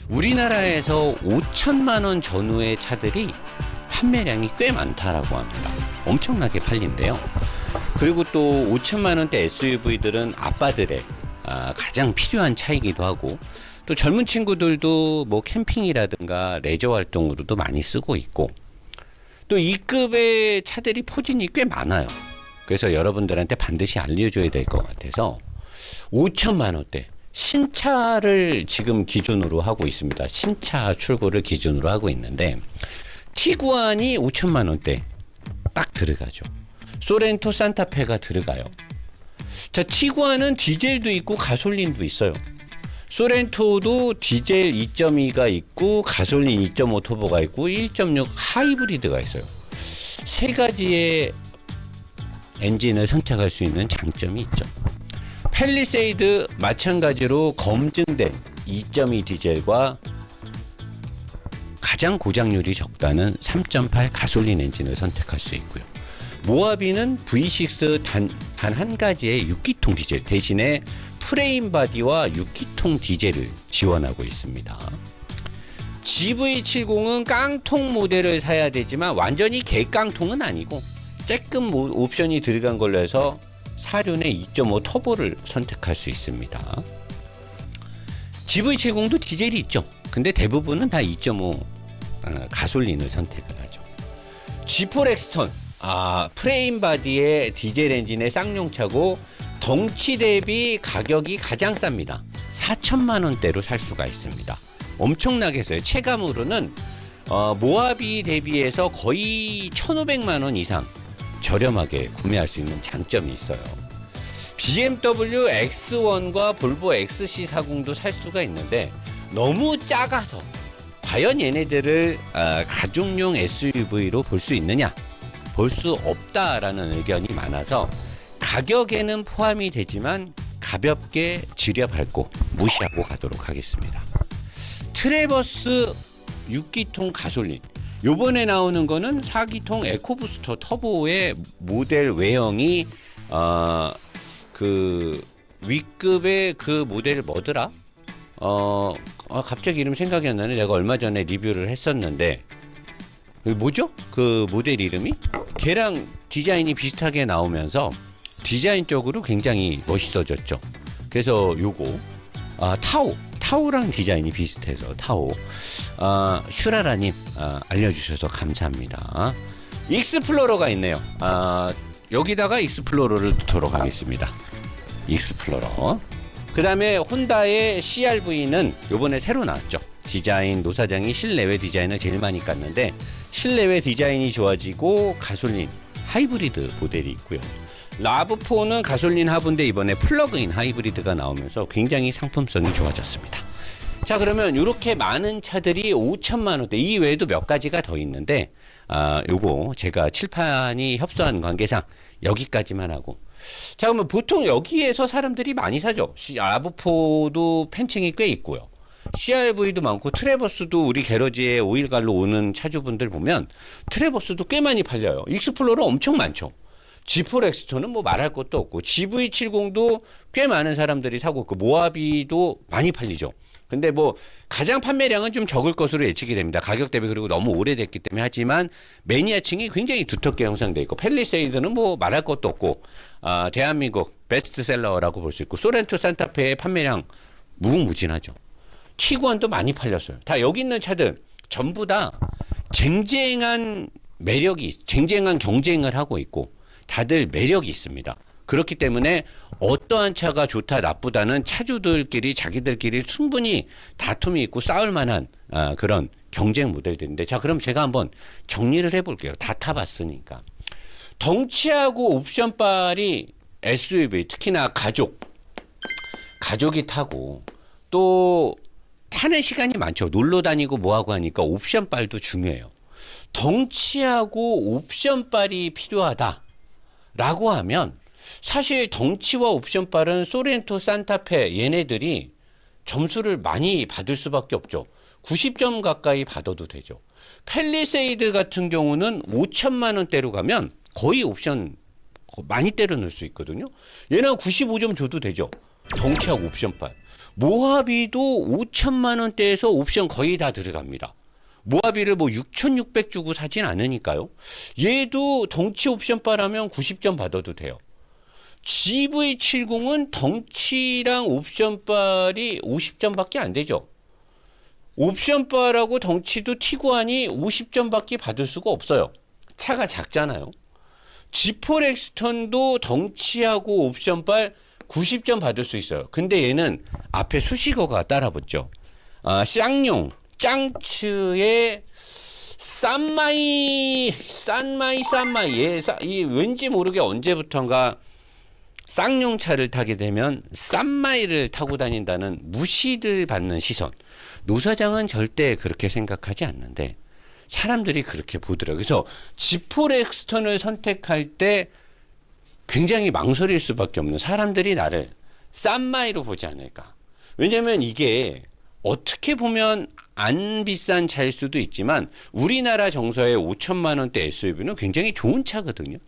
우리나라에서 5천만 원 전후의 차들이 판매량이 꽤 많다라고 합니다. 엄청나게 팔린대요. 그리고 또 5천만 원대 SUV들은 아빠들의 가장 필요한 차이기도 하고, 또 젊은 친구들도 뭐 캠핑이라든가 레저 활동으로도 많이 쓰고 있고, 또 이 급의 차들이 포진이 꽤 많아요. 그래서 여러분들한테 반드시 알려줘야 될 것 같아서 5천만 원대 신차를 지금 기준으로 하고 있습니다. 신차 출고를 기준으로 하고 있는데, 티구안이 5천만 원대 딱 들어가죠. 소렌토 산타페가 들어가요. 자, 티구안은 디젤도 있고 가솔린도 있어요. 소렌토도 디젤 2.2가 있고 가솔린 2.5 터보가 있고 1.6 하이브리드가 있어요. 세 가지의 엔진을 선택할 수 있는 장점이 있죠. 팰리세이드 마찬가지로 검증된 2.2 디젤과 가장 고장률이 적다는 3.8 가솔린 엔진을 선택할 수 있고요. 모하비는 V6 단 한 가지의 6기통 디젤 대신에 프레임 바디와 6기통 디젤을 지원하고 있습니다. GV70은 깡통 모델을 사야 되지만 완전히 개깡통은 아니고 조금 옵션이 들어간 걸로 해서 사륜의 2.5 터보를 선택할 수 있습니다. GV70도 디젤이 있죠. 근데 대부분은 다 2.5 가솔린을 선택을 하죠. G4 엑스턴 프레임 바디의 디젤 엔진의 쌍용차고 덩치 대비 가격이 가장 쌉니다. 4천만 원대로 살 수가 있습니다. 엄청나게 써요. 체감으로는 모하비 대비해서 거의 1,500만 원 이상 저렴하게 구매할 수 있는 장점이 있어요. BMW X1과 볼보 XC40도 살 수가 있는데 너무 작아서 과연 얘네들을 가족용 SUV로 볼 수 있느냐? 볼 수 없다라는 의견이 많아서 가격에는 포함이 되지만 가볍게 지려밟고 무시하고 가도록 하겠습니다. 트래버스 6기통 가솔린, 요번에 나오는 거는 4기통 에코부스터 터보의 모델 외형이 그 위급의 그 모델 뭐더라? 갑자기 이름 생각이 안 나네. 내가 얼마 전에 리뷰를 했었는데 뭐죠? 그 모델 이름이? 걔랑 디자인이 비슷하게 나오면서 디자인적으로 굉장히 멋있어졌죠. 그래서 요거 타오랑 디자인이 비슷해서 타오. 슈라라님 알려주셔서 감사합니다. 익스플로러가 있네요. 여기다가 익스플로러를 넣도록 하겠습니다. 익스플로러. 그 다음에 혼다의 CR-V는 요번에 새로 나왔죠. 디자인, 노사장이 실내외 디자인을 제일 많이 깠는데 실내외 디자인이 좋아지고 가솔린 하이브리드 모델이 있고요. 라브4는 가솔린 하부인데 이번에 플러그인 하이브리드가 나오면서 굉장히 상품성이 좋아졌습니다. 자, 그러면 이렇게 많은 차들이 5천만 원대, 이 외에도 몇 가지가 더 있는데 요거 제가 칠판이 협소한 관계상 여기까지만 하고, 자, 그러면 보통 여기에서 사람들이 많이 사죠. 라브4도 팬층이 꽤 있고요. CR-V도 많고 트래버스도 우리 게러지에 오일갈로 오는 차주분들 보면 트래버스도 꽤 많이 팔려요. 익스플로러 엄청 많죠. G4 엑스턴은 뭐 말할 것도 없고 GV70도 꽤 많은 사람들이 사고 그 모하비도 많이 팔리죠. 근데 뭐 가장 판매량은 좀 적을 것으로 예측이 됩니다. 가격 대비 그리고 너무 오래됐기 때문에. 하지만 매니아층이 굉장히 두텁게 형성돼 있고 팰리세이드는 뭐 말할 것도 없고 대한민국 베스트셀러라고 볼 수 있고 소렌토 산타페의 판매량 무궁무진하죠. 티구안도 많이 팔렸어요. 다 여기 있는 차들 전부 다 쟁쟁한 경쟁을 하고 있고 다들 매력이 있습니다. 그렇기 때문에 어떠한 차가 좋다 나쁘다는 차주들끼리 자기들끼리 충분히 다툼이 있고 싸울 만한 그런 경쟁 모델들인데, 자, 그럼 제가 한번 정리를 해볼게요. 다 타봤으니까. 덩치하고 옵션빨이 SUV, 특히나 가족이 타고 또 타는 시간이 많죠. 놀러 다니고 뭐하고 하니까 옵션빨도 중요해요. 덩치하고 옵션빨이 필요하다라고 하면 사실 덩치와 옵션빨은 소렌토, 산타페 얘네들이 점수를 많이 받을 수밖에 없죠. 90점 가까이 받아도 되죠. 팰리세이드 같은 경우는 5천만 원대로 가면 거의 옵션 많이 때려 넣을 수 있거든요. 얘는 95점 줘도 되죠. 덩치하고 옵션빨. 모하비도 5천만 원대에서 옵션 거의 다 들어갑니다. 모하비를 뭐 6,600 주고 사진 않으니까요. 얘도 덩치 옵션빨 하면 90점 받아도 돼요. GV70은 덩치랑 옵션빨이 50점밖에 안 되죠. 옵션빨하고 덩치도 티구안이 50점밖에 받을 수가 없어요. 차가 작잖아요. G4 렉스턴도 덩치하고 옵션빨 90점 받을 수 있어요. 근데 얘는 앞에 수식어가 따라붙죠. 쌍용, 짱츠의 싼마이. 이 왠지 모르게 언제부턴가 쌍용차를 타게 되면 싼마이를 타고 다닌다는 무시를 받는 시선. 노 사장은 절대 그렇게 생각하지 않는데 사람들이 그렇게 보더라고요. 그래서 G4 렉스턴을 선택할 때 굉장히 망설일 수밖에 없는, 사람들이 나를 싼마이로 보지 않을까. 왜냐면 이게 어떻게 보면 안 비싼 차일 수도 있지만 우리나라 정서의 5천만 원대 SUV는 굉장히 좋은 차거든요.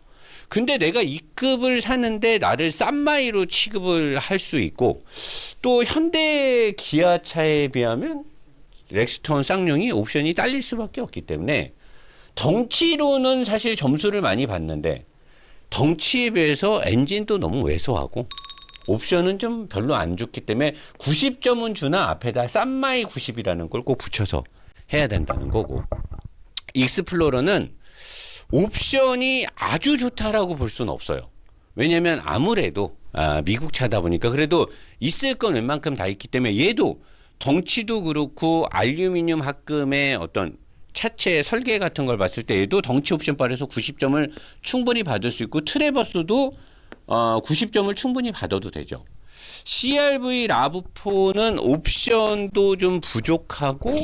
근데 내가 이 급을 사는데 나를 싼마이로 취급을 할 수 있고, 또 현대 기아차에 비하면 렉스턴 쌍용이 옵션이 딸릴 수밖에 없기 때문에 덩치로는 사실 점수를 많이 받는데 덩치에 비해서 엔진도 너무 왜소하고 옵션은 좀 별로 안 좋기 때문에 90점은 주나 앞에다 싼마이 90이라는 걸 꼭 붙여서 해야 된다는 거고, 익스플로러는 옵션이 아주 좋다라고 볼 수는 없어요. 왜냐면 아무래도 미국 차다 보니까 그래도 있을 건 웬만큼 다 있기 때문에 얘도 덩치도 그렇고 알루미늄 합금의 어떤 차체 설계 같은 걸 봤을 때 얘도 덩치 옵션빨에서 90점을 충분히 받을 수 있고, 트래버스도 90점을 충분히 받아도 되죠. CR-V 라브4는 옵션도 좀 부족하고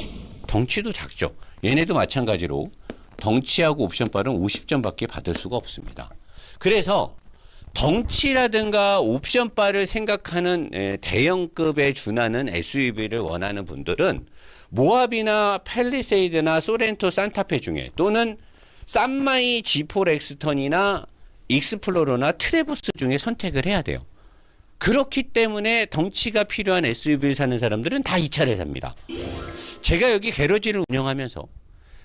덩치도 작죠. 얘네도 마찬가지로 덩치하고 옵션빨은 50점밖에 받을 수가 없습니다. 그래서 덩치라든가 옵션빨을 생각하는 대형급에 준하는 SUV를 원하는 분들은 모하비나 팰리세이드나 소렌토 산타페 중에, 또는 싼마이 G4 렉스턴이나 익스플로러나 트래버스 중에 선택을 해야 돼요. 그렇기 때문에 덩치가 필요한 SUV를 사는 사람들은 다 이 차를 삽니다. 제가 여기 게러지를 운영하면서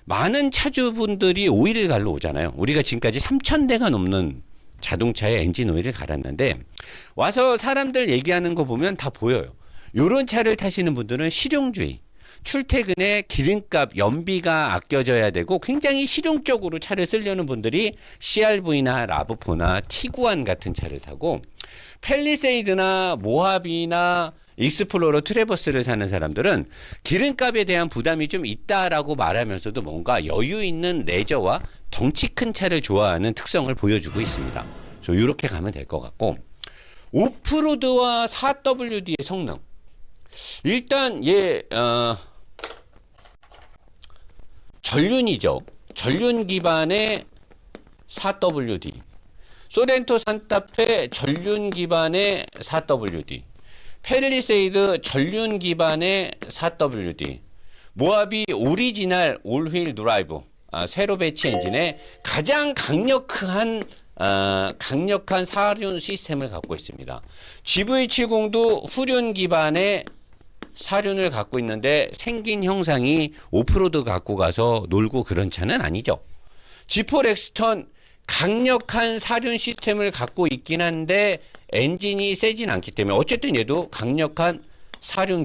많은 차주분들이 오일을 갈러 오잖아요. 우리가 지금까지 3,000대가 넘는 자동차에 엔진 오일을 갈았는데 와서 사람들 얘기하는 거 보면 다 보여요. 요런 차를 타시는 분들은 실용주의, 출퇴근에 기름값, 연비가 아껴져야 되고 굉장히 실용적으로 차를 쓰려는 분들이 CR-V나 라브4나 티구안 같은 차를 타고, 팰리세이드나 모하비나 익스플로러, 트래버스를 사는 사람들은 기름값에 대한 부담이 좀 있다라고 말하면서도 뭔가 여유 있는 레저와 덩치 큰 차를 좋아하는 특성을 보여주고 있습니다. 그래서 이렇게 가면 될 것 같고, 오프로드와 4WD의 성능. 일단 전륜이죠. 전륜 기반의 4WD. 소렌토 산타페 전륜 기반의 4WD. 팰리세이드 전륜 기반의 4WD. 모하비 오리지널 올휠 드라이브, 세로 배치 엔진의 가장 강력한 사륜 시스템을 갖고 있습니다. GV70도 후륜 기반의 사륜을 갖고 있는데 생긴 형상이 오프로드 갖고 가서 놀고 그런 차는 아니죠. G4 렉스턴 강력한 사륜 시스템을 갖고 있긴 한데 엔진이 세진 않기 때문에 어쨌든 얘도 강력한 사륜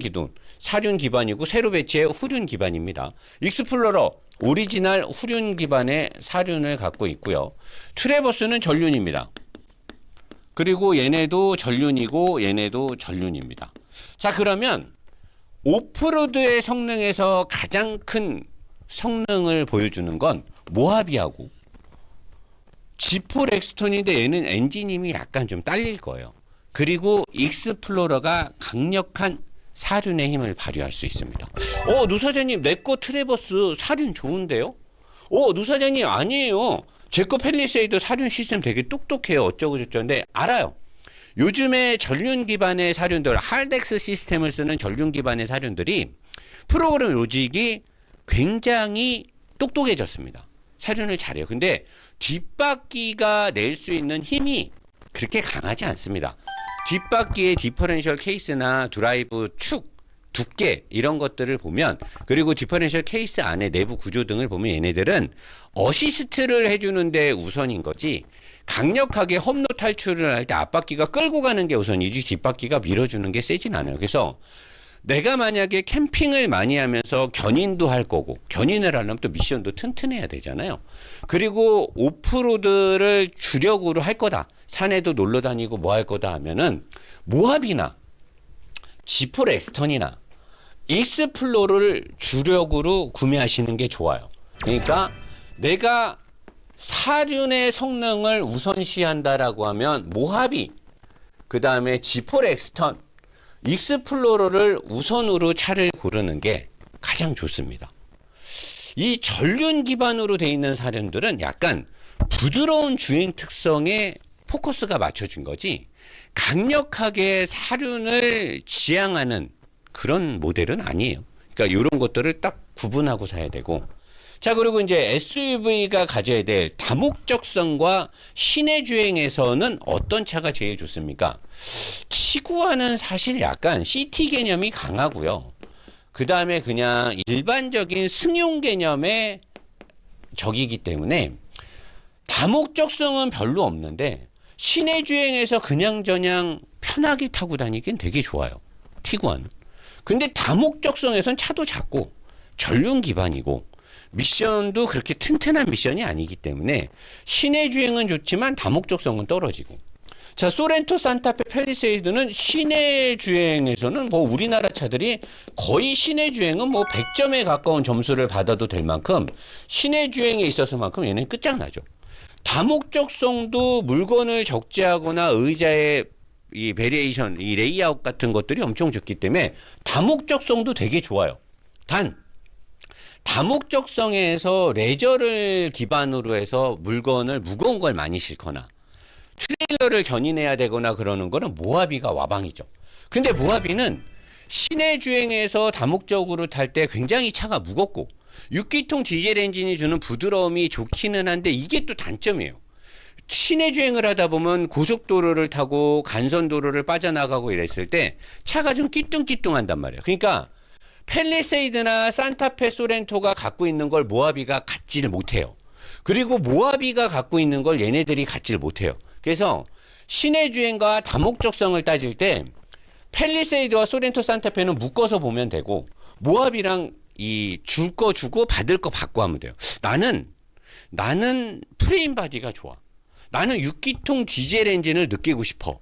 기반이고 세로 배치의 후륜 기반입니다. 익스플로러 오리지널 후륜 기반의 사륜을 갖고 있고요. 트래버스는 전륜입니다. 그리고 얘네도 전륜이고 얘네도 전륜입니다. 자, 그러면 오프로드의 성능에서 가장 큰 성능을 보여주는 건 모하비하고 G4 렉스턴인데 얘는 엔진임이 약간 좀 딸릴 거예요. 그리고 익스플로러가 강력한 사륜의 힘을 발휘할 수 있습니다. 노 사장님, 내 거 트래버스 사륜 좋은데요? 노 사장님, 아니에요. 제 거 팰리세이드 사륜 시스템 되게 똑똑해요. 어쩌고 저쩌는데 알아요. 요즘에 전륜 기반의 사륜들, 할덱스 시스템을 쓰는 전륜 기반의 사륜들이 프로그램 로직이 굉장히 똑똑해졌습니다. 사륜을 잘해요. 근데 뒷바퀴가 낼 수 있는 힘이 그렇게 강하지 않습니다. 뒷바퀴의 디퍼런셜 케이스나 드라이브 축 두께 이런 것들을 보면, 그리고 디퍼런셜 케이스 안에 내부 구조 등을 보면 얘네들은 어시스트를 해주는데 우선인 거지 강력하게 험로 탈출을 할 때 앞바퀴가 끌고 가는 게 우선이지 뒷바퀴가 밀어주는 게 세진 않아요. 그래서 내가 만약에 캠핑을 많이 하면서 견인도 할 거고, 견인을 하려면 또 미션도 튼튼해야 되잖아요. 그리고 오프로드를 주력으로 할 거다, 산에도 놀러 다니고 뭐 할 거다 하면은 모하비나 지폴 엑스턴이나 익스플로러를 주력으로 구매하시는 게 좋아요. 그러니까 내가 사륜의 성능을 우선시한다라고 하면 모하비, 그 다음에 지폴 엑스턴, 익스플로러를 우선으로 차를 고르는 게 가장 좋습니다. 이 전륜 기반으로 돼 있는 사륜들은 약간 부드러운 주행 특성에 포커스가 맞춰진 거지 강력하게 사륜을 지향하는 그런 모델은 아니에요. 그러니까 이런 것들을 딱 구분하고 사야 되고, 자, 그리고 이제 SUV가 가져야 될 다목적성과 시내 주행에서는 어떤 차가 제일 좋습니까? 티구안은 사실 약간 CT 개념이 강하고요. 그 다음에 그냥 일반적인 승용 개념의 적이기 때문에 다목적성은 별로 없는데 시내 주행에서 그냥저냥 편하게 타고 다니긴 되게 좋아요, 티구안은. 근데 다목적성에선 차도 작고 전륜 기반이고 미션도 그렇게 튼튼한 미션이 아니기 때문에 시내 주행은 좋지만 다목적성은 떨어지고. 자, 소렌토, 산타페, 팰리세이드는 시내 주행에서는 뭐 우리나라 차들이 거의 시내 주행은 뭐 100점에 가까운 점수를 받아도 될 만큼 시내 주행에 있어서만큼 얘는 끝장나죠. 다목적성도 물건을 적재하거나 의자의 이 베리에이션, 이 레이아웃 같은 것들이 엄청 좋기 때문에 다목적성도 되게 좋아요. 단 다목적성에서 레저를 기반으로 해서 물건을 무거운 걸 많이 싣거나 트레일러를 견인해야 되거나 그러는 거는 모하비가 와방이죠. 근데 모하비는 시내 주행에서 다목적으로 탈 때 굉장히 차가 무겁고 6기통 디젤 엔진이 주는 부드러움이 좋기는 한데 이게 또 단점이에요. 시내 주행을 하다 보면 고속도로를 타고 간선도로를 빠져나가고 이랬을 때 차가 좀 끼뚱끼뚱한단 말이에요. 그러니까 팰리세이드나 산타페, 소렌토가 갖고 있는 걸 모하비가 갖지를 못해요. 그리고 모하비가 갖고 있는 걸 얘네들이 갖지를 못해요. 그래서 시내 주행과 다목적성을 따질 때 팰리세이드와 소렌토, 산타페는 묶어서 보면 되고 모하비랑 이 줄 거 주고 받을 거 받고 하면 돼요. 나는 프레임 바디가 좋아. 나는 6기통 디젤 엔진을 느끼고 싶어.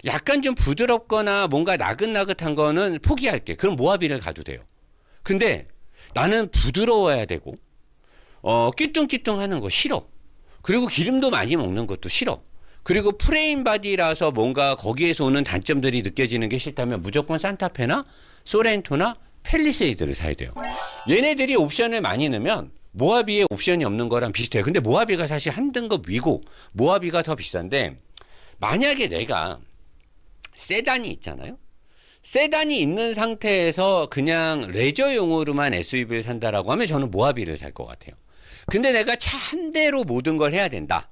약간 좀 부드럽거나 뭔가 나긋나긋한 거는 포기할게. 그럼 모하비를 가도 돼요. 근데 나는 부드러워야 되고 끼뚱끼뚱하는 거 싫어. 그리고 기름도 많이 먹는 것도 싫어. 그리고 프레임 바디라서 뭔가 거기에서 오는 단점들이 느껴지는 게 싫다면 무조건 산타페나 소렌토나 팰리세이드를 사야 돼요. 얘네들이 옵션을 많이 넣으면 모하비에 옵션이 없는 거랑 비슷해요. 근데 모하비가 사실 한 등급 위고 모하비가 더 비싼데, 만약에 내가 세단이 있잖아요. 세단이 있는 상태에서 그냥 레저용으로만 SUV를 산다라고 하면 저는 모하비를 살 것 같아요. 근데 내가 차 한 대로 모든 걸 해야 된다.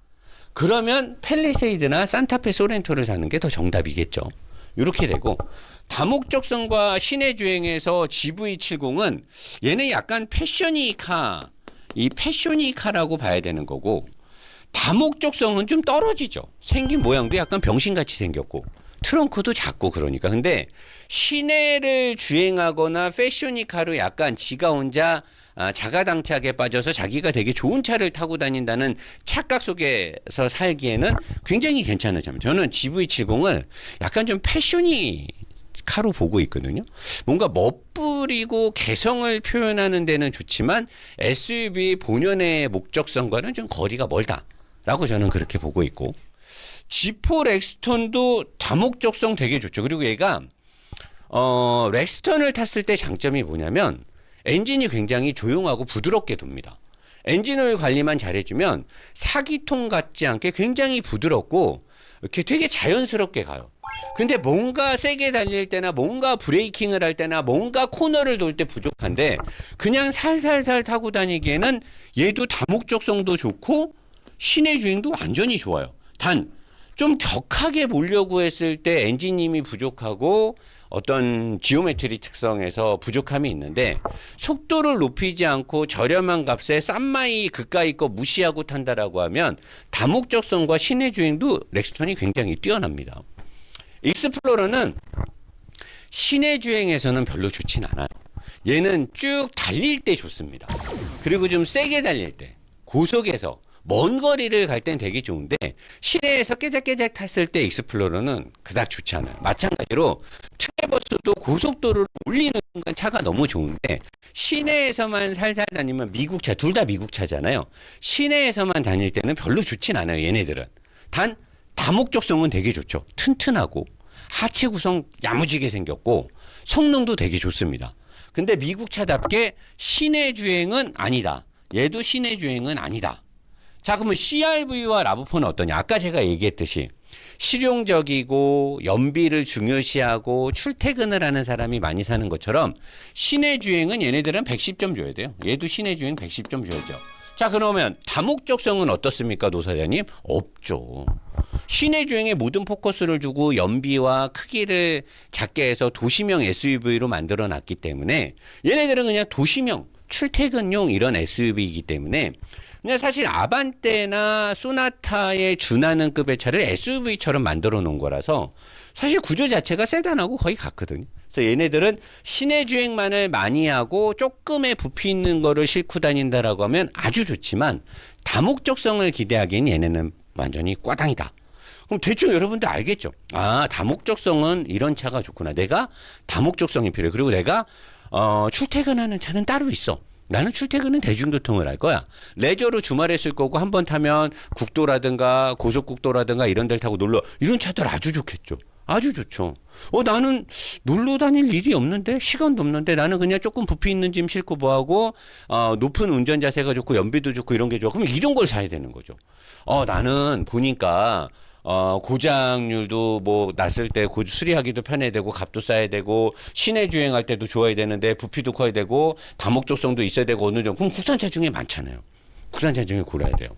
그러면 팰리세이드나 산타페, 소렌토를 사는 게 더 정답이겠죠. 이렇게 되고, 다목적성과 시내 주행에서 GV70은 얘는 약간 패셔니카, 이 패셔니카라고 봐야 되는 거고, 다목적성은 좀 떨어지죠. 생긴 모양도 약간 병신같이 생겼고 트렁크도 작고 그러니까. 근데 시내를 주행하거나 패셔니카로 약간 지가 혼자 자가당착에 빠져서 자기가 되게 좋은 차를 타고 다닌다는 착각 속에서 살기에는 굉장히 괜찮은 차입니다. 저는 GV70을 약간 좀 패셔니카로 보고 있거든요. 뭔가 멋부리고 개성을 표현하는 데는 좋지만 SUV 본연의 목적성과는 좀 거리가 멀다라고 저는 그렇게 보고 있고, G4 렉스턴도 다목적성 되게 좋죠. 그리고 얘가 렉스턴을 탔을 때 장점이 뭐냐면 엔진이 굉장히 조용하고 부드럽게 돕니다. 엔진오일 관리만 잘해주면 4기통 같지 않게 굉장히 부드럽고 이렇게 되게 자연스럽게 가요. 근데 뭔가 세게 달릴 때나 뭔가 브레이킹을 할 때나 뭔가 코너를 돌 때 부족한데 그냥 살살살 타고 다니기에는 얘도 다목적성도 좋고 시내 주행도 완전히 좋아요. 단 좀 격하게 몰려고 했을 때 엔진힘이 부족하고 어떤 지오메트리 특성에서 부족함이 있는데 속도를 높이지 않고 저렴한 값에 싼 마이 그까이 거 무시하고 탄다라고 하면 다목적성과 시내 주행도 렉스턴이 굉장히 뛰어납니다. 익스플로러는 시내 주행에서는 별로 좋진 않아요. 얘는 쭉 달릴 때 좋습니다. 그리고 좀 세게 달릴 때 고속에서 먼 거리를 갈 땐 되게 좋은데 시내에서 깨작깨작 탔을 때 익스플로러는 그닥 좋지 않아요. 마찬가지로 트래버스도 고속도로를 올리는 순간 차가 너무 좋은데 시내에서만 살살 다니면 미국 차, 둘 다 미국 차잖아요. 시내에서만 다닐 때는 별로 좋진 않아요. 얘네들은. 단 다목적성은 되게 좋죠. 튼튼하고 하체 구성 야무지게 생겼고 성능도 되게 좋습니다. 근데 미국 차답게 시내 주행은 아니다. 얘도 시내 주행은 아니다. 자, 그러면 CR-V와 라브4는 어떠냐? 아까 제가 얘기했듯이 실용적이고 연비를 중요시하고 출퇴근을 하는 사람이 많이 사는 것처럼 시내 주행은 얘네들은 110점 줘야 돼요. 얘도 시내 주행 110점 줘야죠. 자, 그러면 다목적성은 어떻습니까, 노사장님? 없죠. 시내 주행에 모든 포커스를 두고 연비와 크기를 작게 해서 도시명 SUV로 만들어 놨기 때문에 얘네들은 그냥 도시명 출퇴근용 이런 SUV이기 때문에 그냥 사실 아반떼나 소나타에 준하는 급의 차를 SUV처럼 만들어 놓은 거라서 사실 구조 자체가 세단하고 거의 같거든요. 그래서 얘네들은 시내 주행만을 많이 하고 조금의 부피 있는 거를 싣고 다닌다라고 하면 아주 좋지만 다목적성을 기대하기엔 얘네는 완전히 꽈당이다. 그럼 대충 여러분들 알겠죠? 아, 다목적성은 이런 차가 좋구나. 내가 다목적성이 필요해. 그리고 내가 출퇴근하는 차는 따로 있어. 나는 출퇴근은 대중교통을 할 거야. 레저로 주말에 쓸 거고 한 번 타면 국도라든가 고속국도라든가 이런 데를 타고 놀러. 이런 차들 아주 좋겠죠. 아주 좋죠. 나는 놀러 다닐 일이 없는데 시간도 없는데 나는 그냥 조금 부피 있는 짐 싣고 뭐하고 높은 운전 자세가 좋고 연비도 좋고 이런 게 좋아. 그러면 이런 걸 사야 되는 거죠. 나는 보니까 고장률도 뭐 났을 때 수리하기도 편해야 되고 값도 싸야 되고 시내 주행할 때도 좋아야 되는데 부피도 커야 되고 다목적성도 있어야 되고 어느 정도. 그럼 국산차 중에 많잖아요. 국산차 중에 골라야 돼요.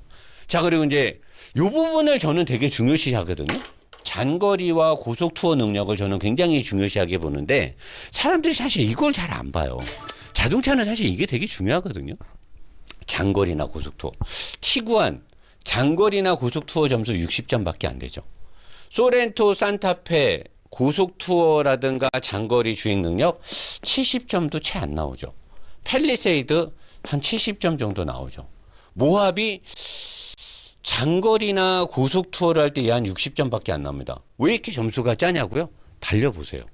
자, 그리고 이제 요 부분을 저는 되게 중요시 하거든요. 장거리와 고속 투어 능력을 저는 굉장히 중요시하게 보는데 사람들이 사실 이걸 잘 안 봐요. 자동차는 사실 이게 되게 중요하거든요. 장거리나 고속 투어. 티구안 장거리나 고속 투어 점수 60점밖에 안 되죠. 소렌토, 산타페 고속 투어라든가 장거리 주행 능력 70점도 채 안 나오죠. 팰리세이드 한 70점 정도 나오죠. 모하비 장거리나 고속 투어를 할 때 한 60점밖에 안 납니다. 왜 이렇게 점수가 짜냐고요? 달려보세요.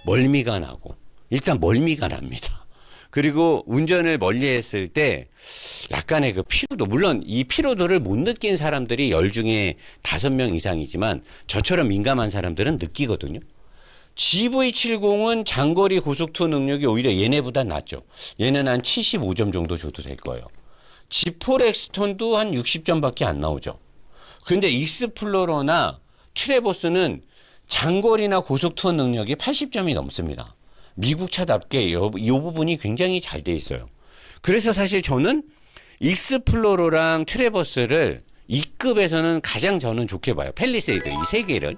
멀미가 나고 일단 멀미가 납니다. 그리고 운전을 멀리 했을 때 약간의 그 피로도, 물론 이 피로도를 못 느낀 사람들이 10 중에 5명 이상이지만 저처럼 민감한 사람들은 느끼거든요. GV70은 장거리 고속투어 능력이 오히려 얘네보다 낫죠. 얘는 한 75점 정도 줘도 될 거예요. G4 렉스턴도 한 60점밖에 안 나오죠. 근데 익스플로러나 트래버스는 장거리나 고속투어 능력이 80점이 넘습니다. 미국 차답게 이 부분이 굉장히 잘 돼 있어요. 그래서 사실 저는 익스플로러랑 트래버스를 2급에서는 가장 저는 좋게 봐요. 팰리세이드 이 세 개를.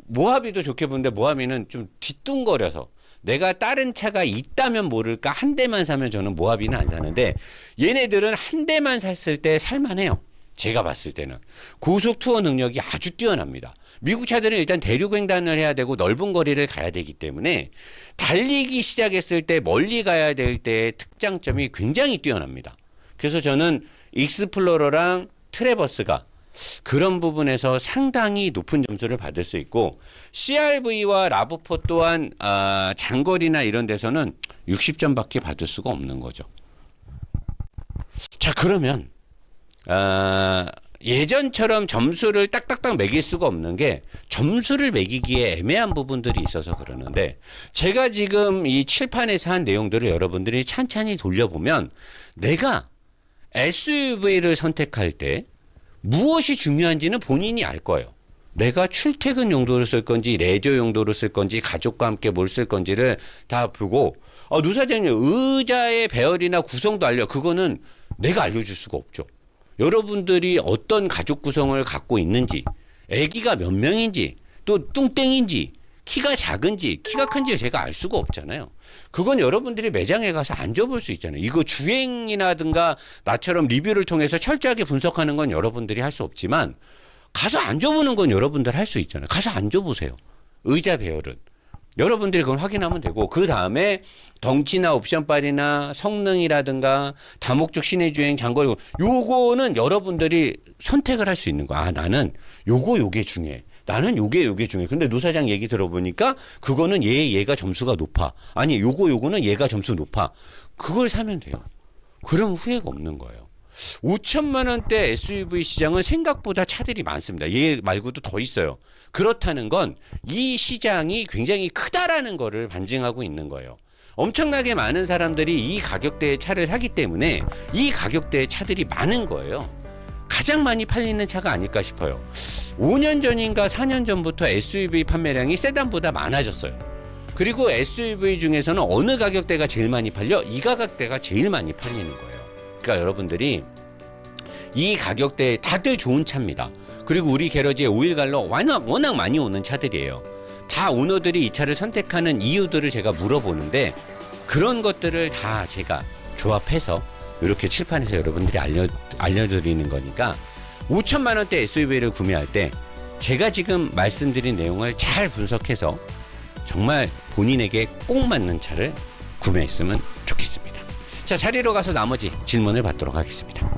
모하비도 좋게 보는데 모하비는 좀 뒤뚱거려서 내가 다른 차가 있다면 모를까 한 대만 사면 저는 모하비는 안 사는데 얘네들은 한 대만 샀을 때 살만해요. 제가 봤을 때는 고속 투어 능력이 아주 뛰어납니다. 미국 차들은 일단 대륙횡단을 해야 되고 넓은 거리를 가야 되기 때문에 달리기 시작했을 때 멀리 가야 될 때의 특장점이 굉장히 뛰어납니다. 그래서 저는 익스플로러랑 트래버스가 그런 부분에서 상당히 높은 점수를 받을 수 있고 CR-V와 라브4 또한 장거리나 이런 데서는 60점밖에 받을 수가 없는 거죠. 자, 그러면 예전처럼 점수를 딱딱딱 매길 수가 없는 게 점수를 매기기에 애매한 부분들이 있어서 그러는데 제가 지금 이 칠판에서 한 내용들을 여러분들이 찬찬히 돌려보면 내가 SUV를 선택할 때 무엇이 중요한지는 본인이 알 거예요. 내가 출퇴근 용도로 쓸 건지 레저 용도로 쓸 건지 가족과 함께 뭘 쓸 건지를 다 보고 노 사장님 의자의 배열이나 구성도 그거는 내가 알려줄 수가 없죠. 여러분들이 어떤 가족 구성을 갖고 있는지, 아기가 몇 명인지, 또 뚱땡인지, 키가 작은지, 키가 큰지 제가 알 수가 없잖아요. 그건 여러분들이 매장에 가서 앉아볼 수 있잖아요. 이거 주행이라든가 나처럼 리뷰를 통해서 철저하게 분석하는 건 여러분들이 할 수 없지만 가서 앉아보는 건 여러분들 할 수 있잖아요. 가서 앉아보세요. 의자 배열은. 여러분들이 그걸 확인하면 되고, 그 다음에 덩치나 옵션빨이나 성능이라든가 다목적 시내주행 장거리, 요거는 여러분들이 선택을 할 수 있는 거야. 아, 나는 요게 중요해. 나는 요게 중요해. 근데 노 사장 얘기 들어보니까 그거는 얘가 점수가 높아. 아니, 요거는 얘가 점수 높아. 그걸 사면 돼요. 그럼 후회가 없는 거예요. 5천만 원대 SUV 시장은 생각보다 차들이 많습니다. 얘 말고도 더 있어요. 그렇다는 건 이 시장이 굉장히 크다라는 거를 반증하고 있는 거예요. 엄청나게 많은 사람들이 이 가격대의 차를 사기 때문에 이 가격대의 차들이 많은 거예요. 가장 많이 팔리는 차가 아닐까 싶어요. 5년 전인가 4년 전부터 SUV 판매량이 세단보다 많아졌어요. 그리고 SUV 중에서는 어느 가격대가 제일 많이 팔려? 이 가격대가 제일 많이 팔리는 거예요. 그러니까 여러분들이 이 가격대에 다들 좋은 차입니다. 그리고 우리 게러지에 오일갈로 워낙 많이 오는 차들이에요. 다 오너들이 이 차를 선택하는 이유들을 제가 물어보는데 그런 것들을 다 제가 조합해서 이렇게 칠판에서 여러분들이 알려드리는 거니까 5천만 원대 SUV를 구매할 때 제가 지금 말씀드린 내용을 잘 분석해서 정말 본인에게 꼭 맞는 차를 구매했으면 좋겠습니다. 자, 자리로 가서 나머지 질문을 받도록 하겠습니다.